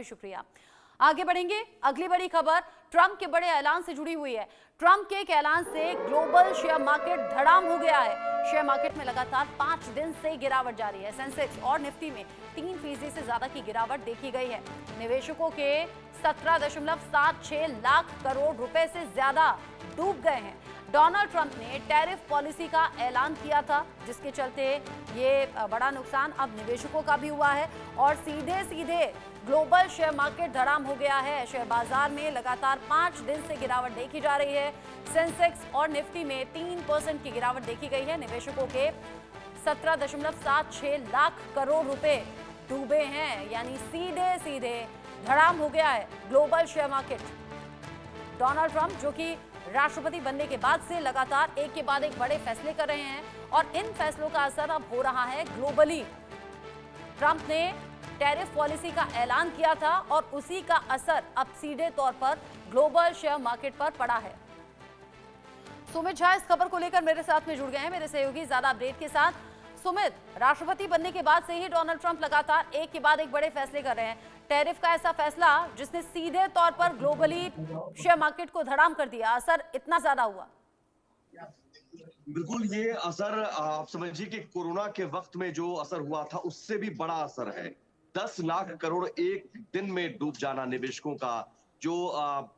शुक्रिया। आगे बढ़ेंगे। अगली बड़ी खबर ट्रंप के बड़े ऐलान से जुड़ी हुई है। ट्रंप के एक ऐलान से ग्लोबल शेयर मार्केट धड़ाम हो गया है। शेयर मार्केट में लगातार 5 दिन से गिरावट जारी है। सेंसेक्स और निफ्टी में 3% से ज्यादा की गिरावट देखी गई है। निवेशकों के 17.76 लाख करोड़ रुपए से ज्यादा डूब गए हैं। डोनाल्ड ट्रंप ने टैरिफ पॉलिसी का ऐलान किया था, जिसके चलते ये बड़ा नुकसान अब निवेशकों का भी हुआ है और सीधे सीधे ग्लोबल शेयर मार्केट धड़ाम हो गया है। शेयर बाजार में लगातार 5 दिन से गिरावट देखी जा रही है। सेंसेक्स और निफ्टी में 3% की गिरावट देखी गई है। निवेशकों के 17.76 लाख करोड़ रुपए डूबे हैं, यानी सीधे सीधे धड़ाम हो गया है global share market. Donald Trump, जो कि राष्ट्रपति बनने के बाद से लगातार एक के बाद एक बड़े फैसले कर रहे हैं और इन फैसलों का असर अब हो रहा है ग्लोबली। ट्रंप ने टैरिफ पॉलिसी का ऐलान किया था और उसी का असर अब सीधे तौर पर ग्लोबल शेयर मार्केट पर पड़ा है। सुमित झा इस खबर को लेकर मेरे साथ में जुड़ गए हैं, मेरे सहयोगी ज्यादा अपडेट के साथ। सुमित, राष्ट्रपति बनने के बाद से ही डोनाल्ड ट्रंप लगातार एक के बाद एक बड़े फैसले कर रहे हैं। टैरिफ का ऐसा फैसला जिसने सीधे तौर पर ग्लोबली शेयर मार्केट को धड़ाम कर दिया, असर इतना ज्यादा हुआ? बिल्कुल, ये असर आप समझिए कि कोरोना के वक्त में जो असर हुआ था उससे भी बड़ा असर है। 10 लाख करोड़ एक दिन में डूब जाना, निवेशकों का जो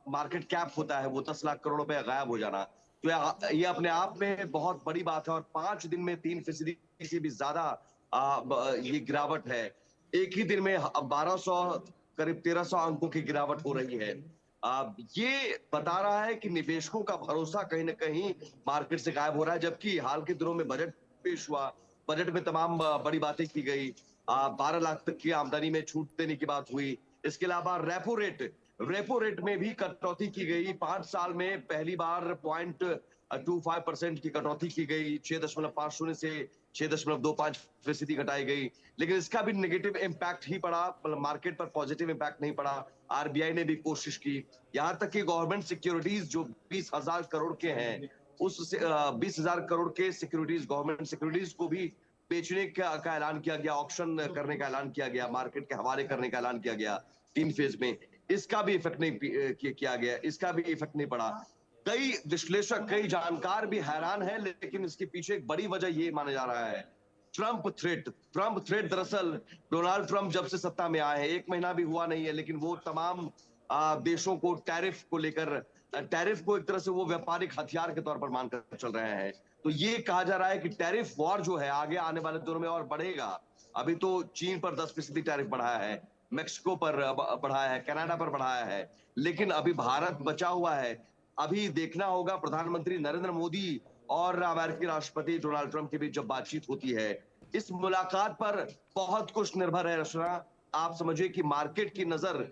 मार्केट कैप होता है वो 10 लाख करोड़ रुपए गायब हो जाना, तो ये अपने आप में बहुत बड़ी बात है। और 5 दिन में 3% से भी ज्यादा ये गिरावट है। एक ही दिन में 1200 करीब 1300 अंकों की गिरावट हो रही है। ये बता रहा है कि निवेशकों का भरोसा कहीं ना कहीं मार्केट से गायब हो रहा है। जबकि हाल के दिनों में बजट पेश हुआ, बजट में तमाम बड़ी बातें की गई। 12 लाख तक की आमदनी में छूट देने की बात हुई। इसके अलावा रेपो रेट में भी कटौती की गई। 5 साल में पहली बार 0.25% की कटौती की गई। 6.50 से 6.25% घटाई गई। लेकिन इसका भी नेगेटिव इम्पैक्ट ही पड़ा, मार्केट पर पॉजिटिव इम्पैक्ट नहीं पड़ा। आरबीआई ने भी कोशिश की, यहां तक कि गवर्नमेंट सिक्योरिटीज जो 20,000 करोड़ के हैं, उस 20,000 करोड़ के सिक्योरिटीज, गवर्नमेंट सिक्योरिटीज को भी बेचने का ऐलान किया गया, ऑक्शन करने का ऐलान किया गया, मार्केट के हवाले करने का ऐलान किया गया 3 फेज में। इसका भी इफेक्ट नहीं किया गया, इसका भी इफेक्ट नहीं पड़ा। कई विश्लेषक, कई जानकार भी हैरान हैं, लेकिन इसके पीछे एक बड़ी वजह ये माना जा रहा है, ट्रंप थ्रेट। दरअसल डोनाल्ड ट्रंप जब से सत्ता में आए हैं, 1 महीना भी हुआ नहीं है, लेकिन वो तमाम देशों को टैरिफ को लेकर, टैरिफ को एक तरह से वो व्यापारिक हथियार के तौर पर मानकर चल रहे हैं। तो ये कहा जा रहा है कि टैरिफ वॉर जो है आगे आने वाले दिनों में और बढ़ेगा। अभी तो चीन पर 10% टैरिफ बढ़ाया है, मेक्सिको पर बढ़ाया है, कनाडा पर बढ़ाया है, लेकिन अभी भारत बचा हुआ है। अभी देखना होगा प्रधानमंत्री नरेंद्र मोदी और अमेरिकी राष्ट्रपति डोनाल्ड ट्रंप के बीच जब बातचीत होती है, इस मुलाकात पर बहुत कुछ निर्भर है। रचना, आप समझिए कि मार्केट की नजर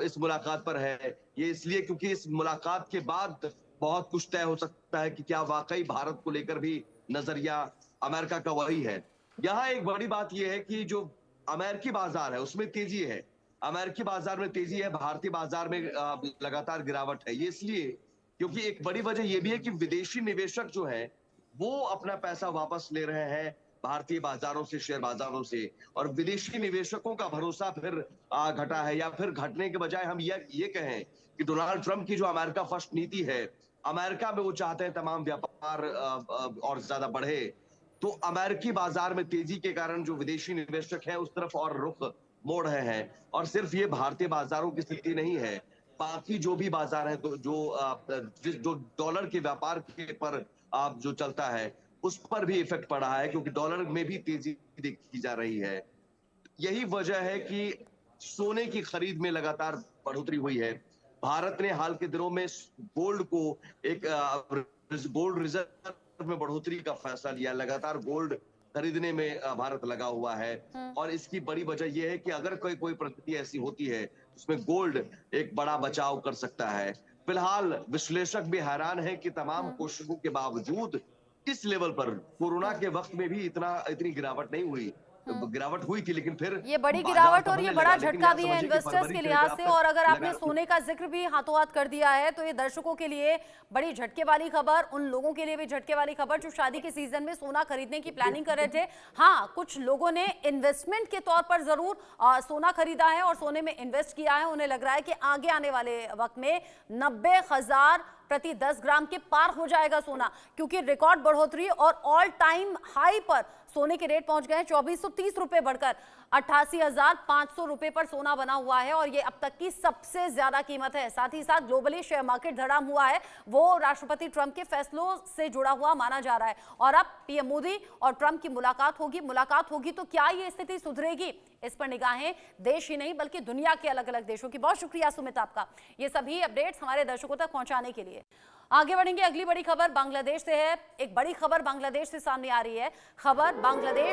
इस मुलाकात पर है। ये इसलिए क्योंकि इस मुलाकात के बाद बहुत कुछ तय हो सकता है कि क्या वाकई भारत को लेकर भी नजरिया अमेरिका का वही है। यहाँ एक बड़ी बात यह है कि जो अमेरिकी बाजार है उसमें तेजी है, अमेरिकी बाजार में तेजी है, भारतीय बाजार में लगातार गिरावट है। ये इसलिए क्योंकि एक बड़ी वजह यह भी है कि विदेशी निवेशक जो है वो अपना पैसा वापस ले रहे हैं भारतीय बाजारों से, शेयर बाजारों से, और विदेशी निवेशकों का भरोसा फिर घटा है। या फिर घटने के बजाय हम ये कहें कि डोनाल्ड ट्रंप की जो अमेरिका फर्स्ट नीति है, अमेरिका में वो चाहते हैं तमाम व्यापार और ज्यादा बढ़े। तो अमेरिकी बाजार में तेजी के कारण जो विदेशी निवेशक हैं उस तरफ और रुख मोड़ रहे हैं। और सिर्फ ये भारतीय बाजारों की स्थिति नहीं है, बाकी जो भी बाजार है, तो जो डॉलर के व्यापार के पर जो चलता है उस पर भी इफेक्ट पड़ा है, क्योंकि डॉलर में भी तेजी देखी जा रही है। यही वजह है कि सोने की खरीद में लगातार बढ़ोतरी हुई है। भारत ने हाल के दिनों में गोल्ड को एक गोल्ड रिजर्व में बढ़ोतरी का फैसला लिया। लगातार गोल्ड खरीदने में भारत लगा हुआ है। और इसकी बड़ी वजह यह है कि अगर कोई परिस्थिति ऐसी होती है उसमें गोल्ड एक बड़ा बचाव कर सकता है। फिलहाल विश्लेषक भी हैरान है कि तमाम कोशिशों के बावजूद इस लेवल पर कोरोना के वक्त में भी इतनी गिरावट नहीं हुई। गिरावट हुई थी, लेकिन फिर ये बड़ी बाजार गिरावट और ये संभलने बड़ा लगा। लेकिन झटका यहाँ भी है समझिए कि इन्वेस्टर्स फरवरी के से लिहाज लेकर से। अब और तक अगर आपने लगातार सोने का जिक्र भी हाथों हाथ कर दिया है तो ये दर्शकों के लिए बड़ी झटके वाली खबर, उन लोगों के लिए भी झटके वाली खबर जो शादी के सीजन में सोना खरीदने की प्लानिंग कर रहे थे। हाँ, कुछ लोगों ने इन्वेस्टमेंट के तौर पर जरूर सोना खरीदा है और सोने में इन्वेस्ट किया है। उन्हें लग रहा है कि आगे आने वाले वक्त में 90,000 प्रति 10 ग्राम के पार हो जाएगा सोना, क्योंकि रिकॉर्ड बढ़ोतरी और ऑल टाइम हाई पर सोने के रेट पहुंच गए हैं। 2430 रुपए बढ़कर 88,500 रुपए पर सोना बना हुआ है और ये अब तक की सबसे ज्यादा कीमत है। साथ ही साथ ग्लोबली शेयर मार्केट धड़ाम हुआ है, वो राष्ट्रपति ट्रंप के फैसलों से जुड़ा हुआ माना जा रहा है। और अब पीएम मोदी और ट्रंप की मुलाकात होगी तो क्या ये स्थिति सुधरेगी? इस पर निगाहें देश ही नहीं बल्कि दुनिया के अलग अलग देशों की। बहुत शुक्रिया सुमित आपका ये सभी अपडेट्स हमारे दर्शकों तक पहुंचाने के लिए। आगे बढ़ेंगे, अगली बड़ी खबर बांग्लादेश से है। एक बड़ी खबर बांग्लादेश से सामने आ रही है। खबर बांग्लादेश